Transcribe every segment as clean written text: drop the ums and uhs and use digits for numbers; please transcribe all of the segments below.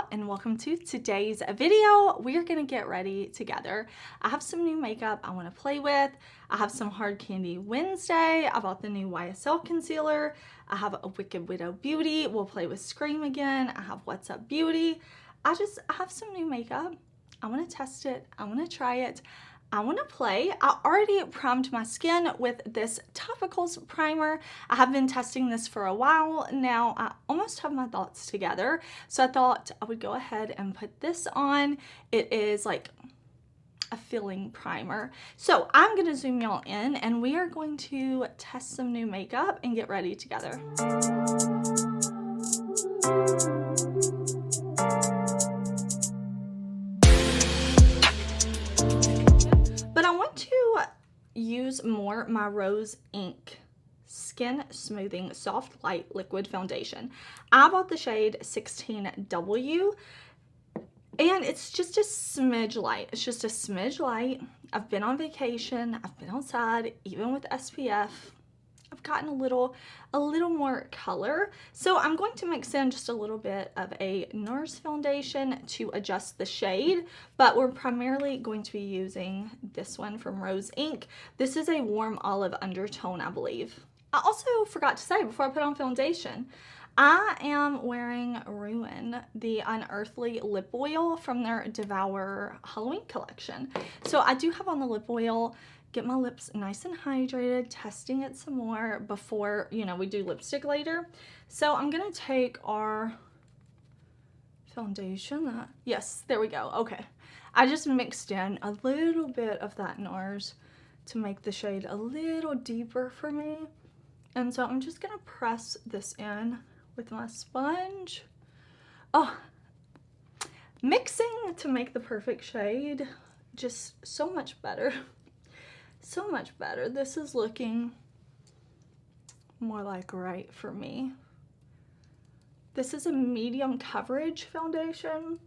y'all, and welcome to today's video. We are gonna get ready together. I have some new makeup I want to play with. I have some Hard Candy Wednesday. I bought the new YSL concealer. I have a Wicked Widow Beauty. We'll play with Scream again. I have What's Up Beauty. I have some new makeup. I want to test it. I want to try it. I want to play. I already primed my skin with this Topicals primer. I have been testing this for a while now. I almost have my thoughts together. So I thought I would go ahead and put this on. It is like a filling primer. So I'm going to zoom y'all in and we are going to test some new makeup and get ready together. Use more my Rose Ink Skin Smoothing Softlight Liquid Foundation. I bought the shade 16W and it's just a smidge light. It's just a smidge light. I've been on vacation. I've been outside, even with SPF. I've gotten a little more color. So I'm going to mix in just a little bit of a NARS foundation to adjust the shade, but we're primarily going to be using this one from Rose Ink. This is a warm olive undertone, I believe. I also forgot to say before I put on foundation, I am wearing Ruin, the Unearthly lip oil from their Devour Halloween collection. So I do have on the lip oil. Get my lips nice and hydrated, testing it some more before, you know, we do lipstick later. So I'm gonna take our foundation. Yes, there we go. Okay. I just mixed in a little bit of that NARS to make the shade a little deeper for me. And so I'm just gonna press this in with my sponge. Oh, mixing to make the perfect shade, just so much better. So much better. This is looking more like right for me. This is a medium coverage foundation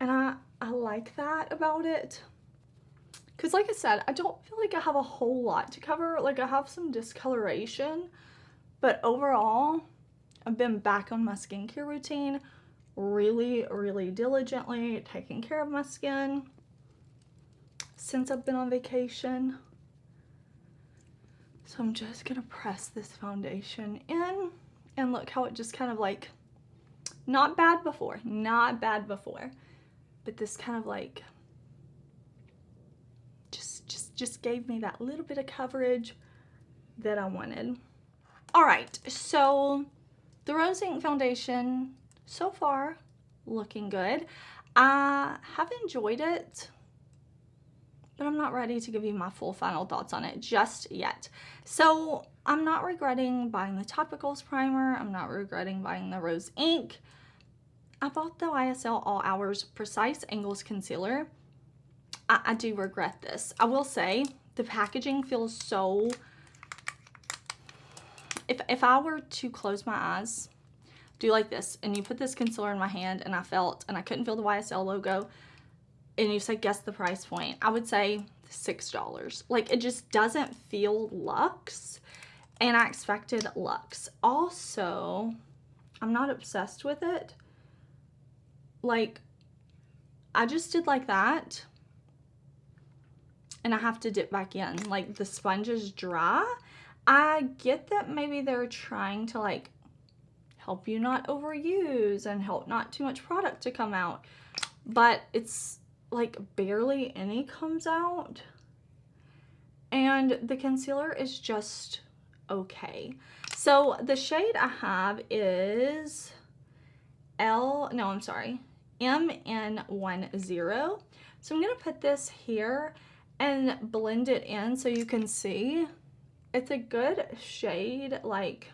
and I like that about it, because like I said, I don't feel like I have a whole lot to cover. Like I have some discoloration, but overall I've been back on my skincare routine really diligently, taking care of my skin since I've been on vacation. So I'm just gonna press this foundation in and look how it just kind of like, not bad before, but this kind of like just gave me that little bit of coverage that I wanted. All right, so the Rose Ink foundation so far looking good. I have enjoyed it, but I'm not ready to give you my full final thoughts on it just yet. So I'm not regretting buying the Topicals primer. I'm not regretting buying the Rose Ink. I bought the YSL All Hours Precise Angles Concealer. I do regret this. I will say the packaging feels so, if I were to close my eyes, do like this, and you put this concealer in my hand and I couldn't feel the YSL logo, and you said guess the price point, I would say $6. Like it just doesn't feel luxe, and I expected luxe. Also, I'm not obsessed with it. Like I just did like that and I have to dip back in. Like the sponge is dry. I get that maybe they're trying to like help you not overuse and help not too much product to come out, but it's like barely any comes out, and the concealer is just okay. So the shade I have is MN10. So I'm gonna put this here and blend it in so you can see it's a good shade, like,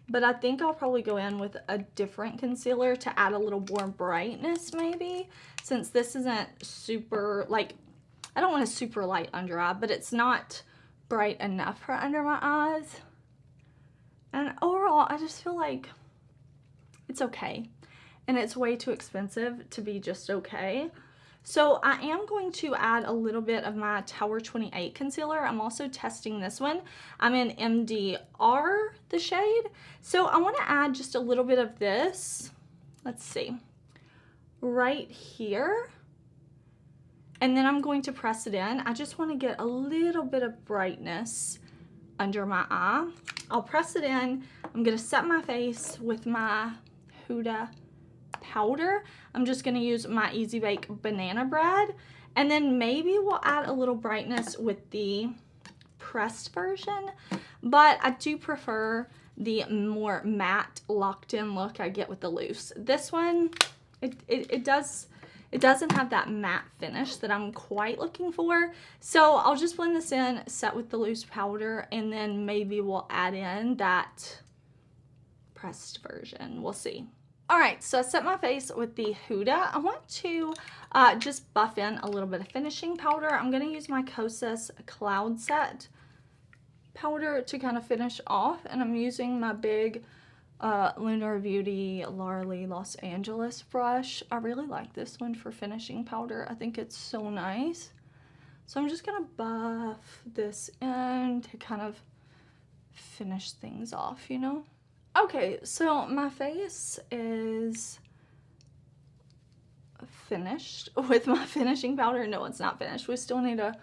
but I think I'll probably go in with a different concealer to add a little more brightness maybe, since this isn't super, like, I don't want a super light under eye, but it's not bright enough for under my eyes. And overall, I just feel like it's okay. And it's way too expensive to be just okay. So I am going to add a little bit of my Tower 28 concealer. I'm also testing this one. I'm in MDR, the shade. So I want to add just a little bit of this let's see, right here. And then I'm going to press it in. I just want to get a little bit of brightness under my eye. I'll press it in. I'm going to set my face with my Huda powder. I'm just going to use my Easy Bake Banana Bread. And then maybe we'll add a little brightness with the pressed version. But I do prefer the more matte, locked-in look I get with the loose. This one, it doesn't have that matte finish that I'm quite looking for. So I'll just blend this in, set with the loose powder, and then maybe we'll add in that pressed version. We'll see. All right, so I set my face with the Huda. I want to just buff in a little bit of finishing powder. I'm gonna use my Kosas Cloud Set powder to kind of finish off, and I'm using my big Lunar Beauty Larley Los Angeles brush. I really like this one for finishing powder. I think it's so nice. So I'm just gonna buff this in to kind of finish things off, you know? Okay, so my face is finished with my finishing powder. No, it's not finished. We still need a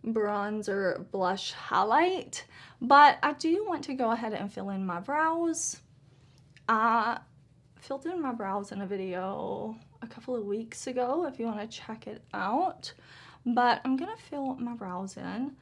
bronzer blush highlight, but I do want to go ahead and fill in my brows. I filled in my brows in a video a couple of weeks ago if you want to check it out, but I'm gonna fill my brows in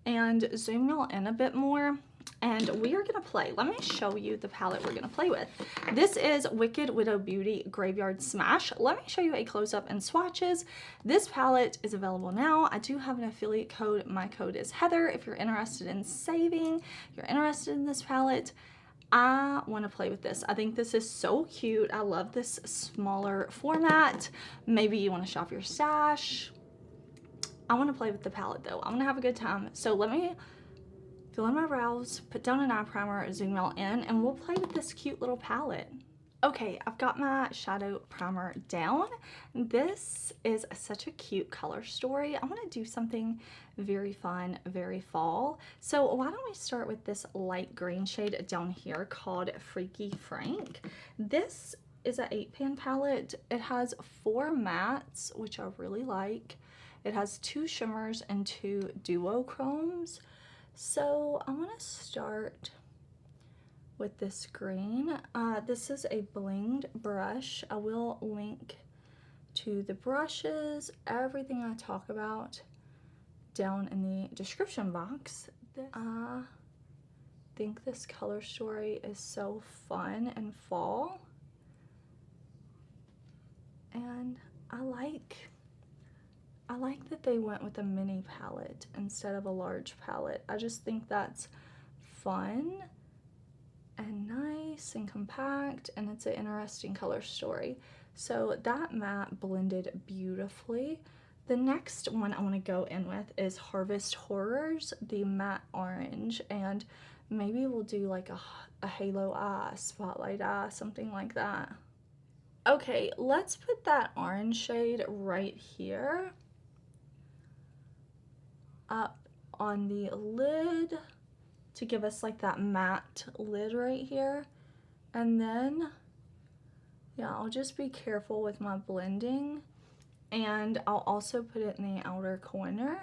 and zoom y'all in a bit more, and we are gonna play. Let me show you the palette we're gonna play with. This is Wicked Widow Beauty Graveyard Smash. Let me show you a close-up and swatches. This palette is available now. I do have an affiliate code. My code is Heather. If you're interested in saving, you're interested in this palette, I want to play with this. I think this is so cute. I love this smaller format. Maybe you want to shop your stash. I want to play with the palette though. I want to have a good time. So let me fill in my brows, put down an eye primer, zoom y'all in, and we'll play with this cute little palette. Okay, I've got my shadow primer down. This is such a cute color story. I want to do something very fun, very fall. So why don't we start with this light green shade down here called Freaky Frank. This is an 8-pan palette. It has 4 mattes, which I really like. It has 2 shimmers and 2 duochromes. So I want to start with this green. This is a blinged brush. I will link to the brushes, everything I talk about down in the description box. I think this color story is so fun and fall, and I like that they went with a mini palette instead of a large palette. I just think that's fun and nice and compact, and it's an interesting color story. So that matte blended beautifully. The next one I want to go in with is Harvest Horrors, the matte orange, and maybe we'll do like a halo eye, spotlight eye, something like that. Okay, let's put that orange shade right here up on the lid to give us like that matte lid right here. And then, yeah, I'll just be careful with my blending, and I'll also put it in the outer corner.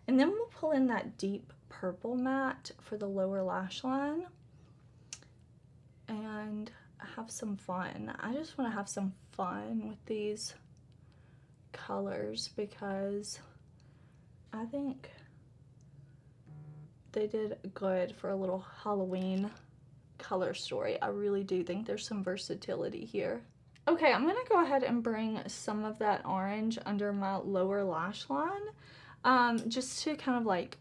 And then we'll pull in that deep purple matte for the lower lash line and have some fun. I just want to have some fun with these colors because I think they did good for a little Halloween color story. I really do think there's some versatility here. Okay, I'm gonna go ahead and bring some of that orange under my lower lash line, just to kind of like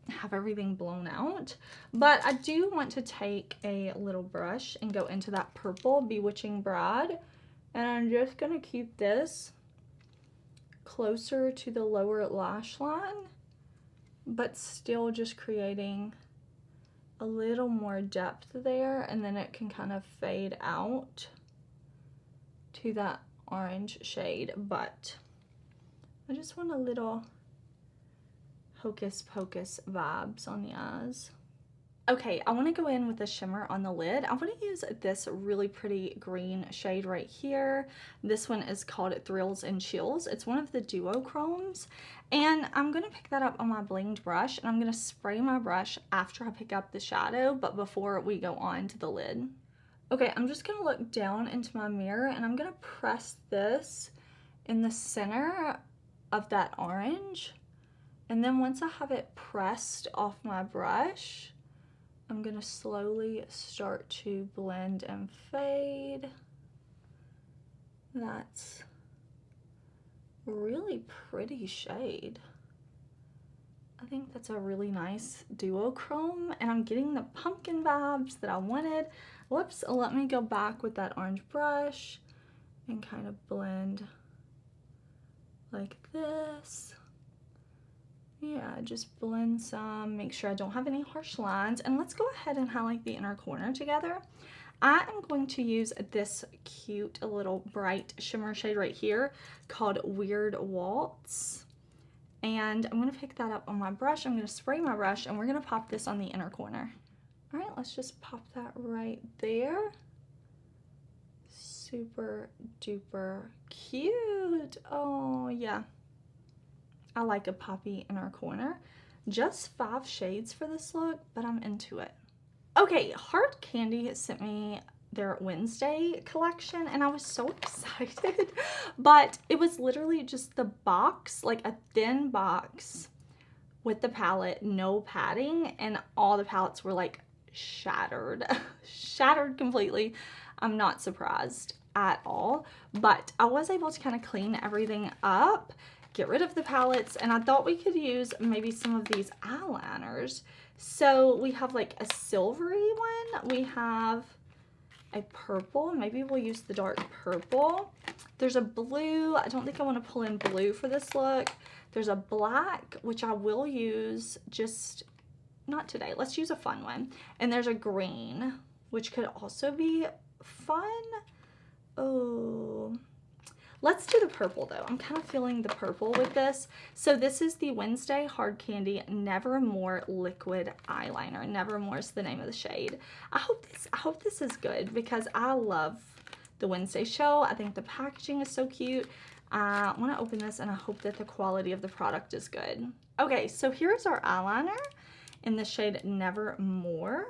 have everything blown out. But I do want to take a little brush and go into that purple Bewitching Bride, and I'm just gonna keep this closer to the lower lash line, but still just creating a little more depth there, and then it can kind of fade out to that orange shade. But I just want a little hocus pocus vibes on the eyes. Okay, I want to go in with a shimmer on the lid. I want to use this really pretty green shade right here. This one is called Thrills and Chills. It's one of the duochromes. And I'm going to pick that up on my blinged brush, and I'm going to spray my brush after I pick up the shadow, but before we go on to the lid. Okay, I'm just going to look down into my mirror, and I'm going to press this in the center of that orange. And then once I have it pressed off my brush, I'm going to slowly start to blend and fade. That's a really pretty shade. I think that's a really nice duochrome, and I'm getting the pumpkin vibes that I wanted. Whoops, let me go back with that orange brush and kind of blend like this. Yeah, just blend some, make sure I don't have any harsh lines, and let's go ahead and highlight the inner corner together. I am going to use this cute little bright shimmer shade right here called Weird Waltz, and I'm going to pick that up on my brush. I'm going to spray my brush, and we're going to pop this on the inner corner. All right, let's just pop that right there. Super duper cute. Oh yeah, I like a poppy inner corner. Just 5 shades for this look, but I'm into it. Okay, Hard Candy sent me their Wednesday collection, and I was so excited, but it was literally just the box, like a thin box with the palette, no padding, and all the palettes were like shattered, shattered completely. I'm not surprised at all, but I was able to kind of clean everything up, get rid of the palettes, and I thought we could use maybe some of these eyeliners. So we have like a silvery one, we have a purple, maybe we'll use the dark purple. There's a blue, I don't think I want to pull in blue for this look. There's a black, which I will use, just not today, let's use a fun one. And there's a green, which could also be fun. Oh, let's do the purple though. I'm kind of feeling the purple with this. So this is the Wednesday Hard Candy Nevermore Liquid Eyeliner. Nevermore is the name of the shade. I hope this is good because I love the Wednesday show. I think the packaging is so cute. I want to open this, and I hope that the quality of the product is good. Okay, so here's our eyeliner in the shade Nevermore.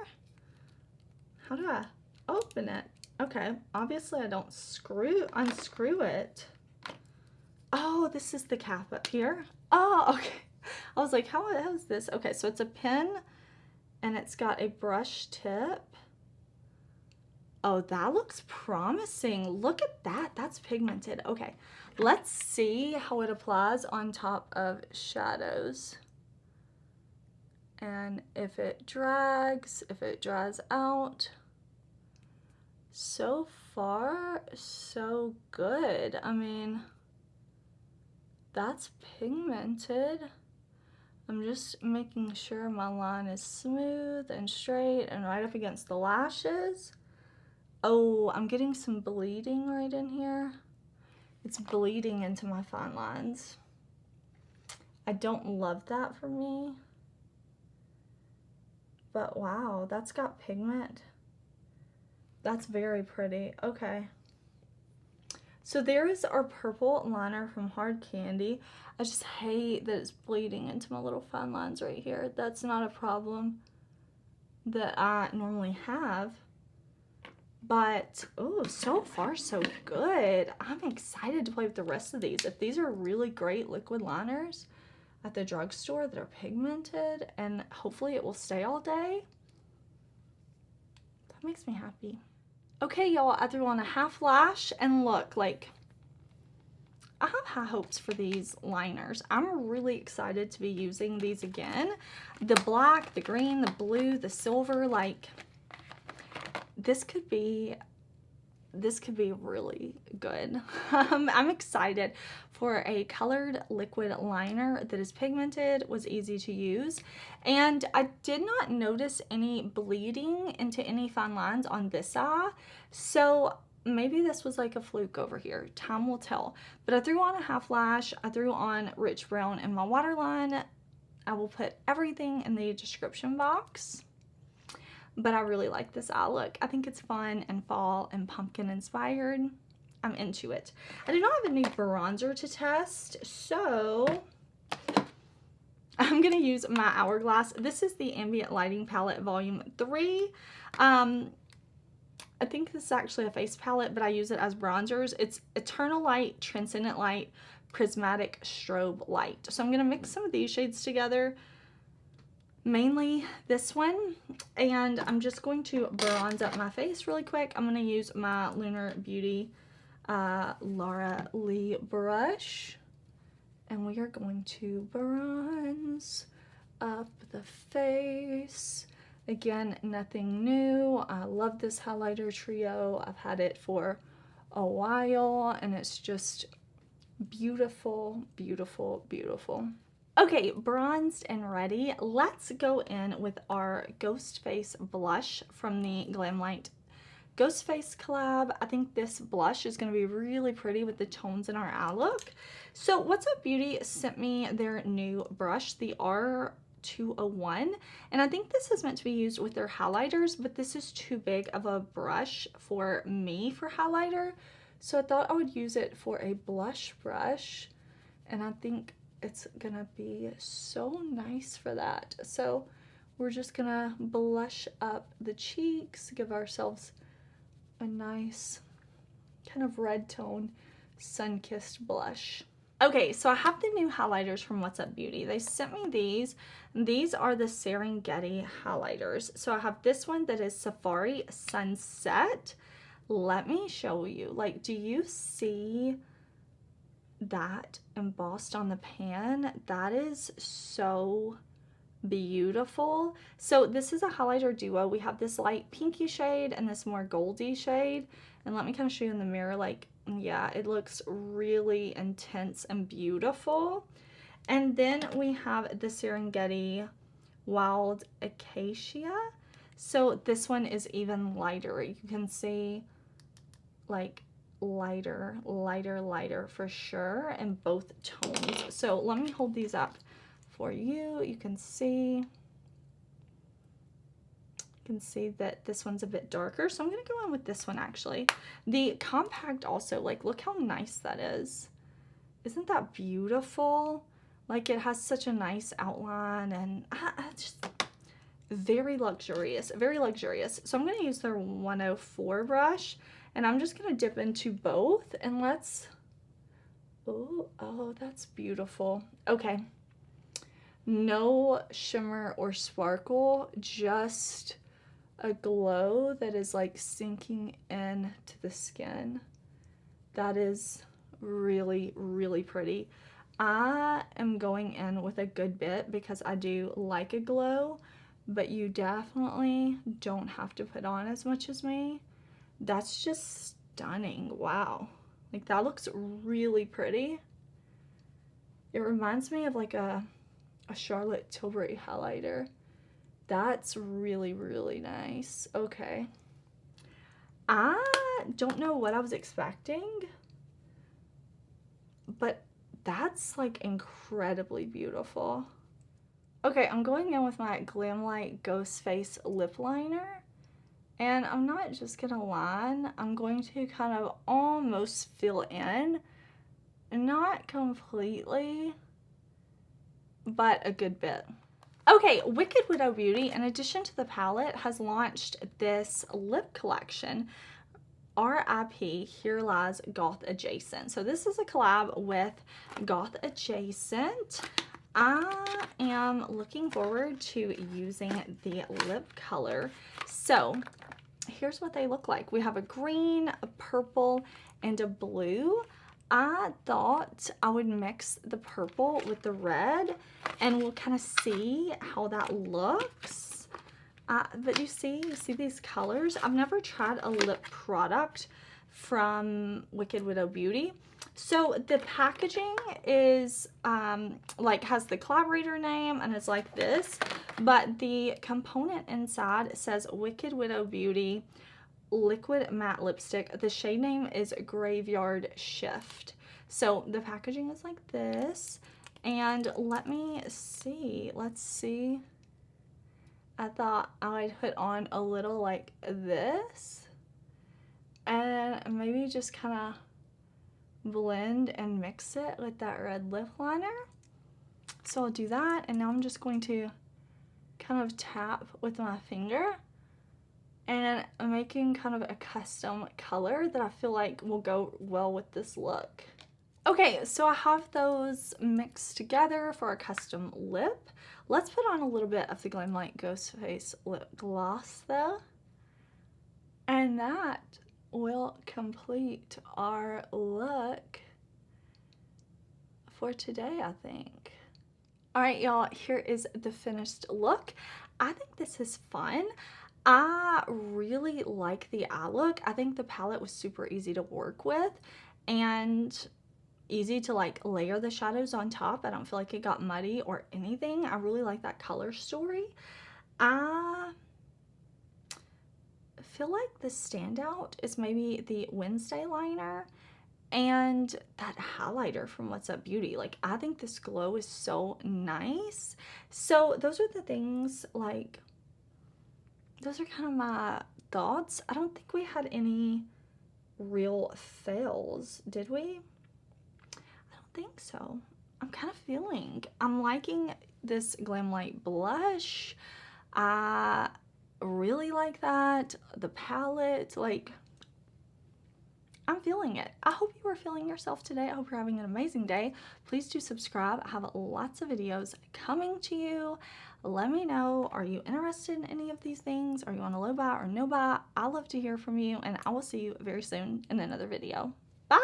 How do I open it? Okay, obviously I don't unscrew it. Oh, this is the cap up here. Oh, okay. I was like, how is this? Okay, so it's a pen, and it's got a brush tip. Oh, that looks promising. Look at that. That's pigmented. Okay, let's see how it applies on top of shadows. And if it drags, if it dries out. So far, so good. I mean, that's pigmented. I'm just making sure my line is smooth and straight and right up against the lashes. Oh, I'm getting some bleeding right in here. It's bleeding into my fine lines. I don't love that for me. But wow, that's got pigment. That's very pretty. Okay. So there is our purple liner from Hard Candy. I just hate that it's bleeding into my little fine lines right here. That's not a problem that I normally have. But, oh, so far so good. I'm excited to play with the rest of these. If these are really great liquid liners at the drugstore that are pigmented, and hopefully it will stay all day, that makes me happy. Okay, y'all, I threw on a half lash, and look, like, I have high hopes for these liners. I'm really excited to be using these again. The black, the green, the blue, the silver, like, this could be really good. I'm excited for a colored liquid liner that is pigmented, was easy to use, and I did not notice any bleeding into any fine lines on this eye, so maybe this was like a fluke over here. Time will tell. But I threw on a half lash, I threw on Rich Brown in my waterline. I will put everything in the description box. but I really like this eye look. I think it's fun and fall and pumpkin inspired. I'm into it. I do not have a new bronzer to test, so I'm going to use my Hourglass. This is the Ambient Lighting Palette Volume 3. I think this is actually a face palette, but I use it as bronzers. It's Eternal Light, Transcendent Light, Prismatic Strobe Light. So I'm going to mix some of these shades together, mainly this one, and I'm just going to bronze up my face really quick. I'm going to use my Lunar Beauty Laura Lee brush, and we are going to bronze up the face. Again, nothing new. I love this highlighter trio. I've had it for a while, and it's just beautiful, beautiful, beautiful. Okay, bronzed and ready. Let's go in with our Ghost Face blush from the Glamlight Ghost Face collab. I think this blush is going to be really pretty with the tones in our eye look. So What's Up Beauty sent me their new brush, the R201, and I think this is meant to be used with their highlighters, but this is too big of a brush for me for highlighter, so I thought I would use it for a blush brush, and I think it's gonna be so nice for that. So we're just gonna blush up the cheeks, give ourselves a nice kind of red tone sun-kissed blush. Okay, so I have the new highlighters from What's Up Beauty. They sent me these. These are the Serengeti highlighters. So I have this one that is Safari Sunset. Let me show you. Like, do you see that embossed on the pan? That is so beautiful. So this is a highlighter duo. We have this light pinky shade and this more goldy shade, and let me kind of show you in the mirror. Like, yeah, it looks really intense and beautiful. And then we have the Serengeti Wild Acacia. So this one is even lighter. You can see like lighter for sure in both tones. So let me hold these up for you. You can see that this one's a bit darker, so I'm gonna go in with this one actually. The compact also, like, look how nice that is. Isn't that beautiful? Like, it has such a nice outline, and just very luxurious, very luxurious. So I'm gonna use their 104 brush, and I'm just gonna dip into both, and let's, oh, that's beautiful. Okay. No shimmer or sparkle, just a glow that is like sinking into the skin. That is really, really pretty. I am going in with a good bit because I do like a glow, but you definitely don't have to put on as much as me. That's just stunning. Wow. Like, that looks really pretty. It reminds me of like a Charlotte Tilbury highlighter. That's really, really nice. Okay. I don't know what I was expecting, but that's like incredibly beautiful. Okay, I'm going in with my Glamlight Ghost Face lip liner, and I'm not just gonna line. I'm going to kind of almost fill in, not completely, but a good bit. Okay, Wicked Widow Beauty, in addition to the palette, has launched this lip collection, RIP Here Lies Goth Adjacent. So this is a collab with Goth Adjacent. I am looking forward to using the lip color. So here's what they look like. We have a green, a purple, and a blue. I thought I would mix the purple with the red, and we'll kind of see how that looks. But you see these colors? I've never tried a lip product from Wicked Widow Beauty. So the packaging is like has the collaborator name, and it's like this, but the component inside says Wicked Widow Beauty liquid matte lipstick. The shade name is Graveyard Shift. So the packaging is like this, and let me see, let's see. I thought I would put on a little like this and maybe just kind of blend and mix it with that red lip liner. So I'll do that, and now I'm just going to kind of tap with my finger, and I'm making kind of a custom color that I feel like will go well with this look. Okay, so I have those mixed together for a custom lip. Let's put on a little bit of the Glamlight Ghost Face Lip Gloss though, and that will complete our look for today, I think. All right, y'all, here is the finished look. I think this is fun. I really like the eye look. I think the palette was super easy to work with and easy to like layer the shadows on top. I don't feel like it got muddy or anything. I really like that color story. I feel like the standout is maybe the Wednesday liner and that highlighter from What's Up Beauty. Like, I think this glow is so nice. So those are the things, like, those are kind of my thoughts. I don't think we had any real fails, did we? I don't think so. I'm liking this Glamlight blush. I really like that. The palette, like, I'm feeling it. I hope you are feeling yourself today. I hope you're having an amazing day. Please do subscribe. I have lots of videos coming to you. Let me know, are you interested in any of these things? Are you on a low buy or no buy? I love to hear from you, and I will see you very soon in another video. Bye!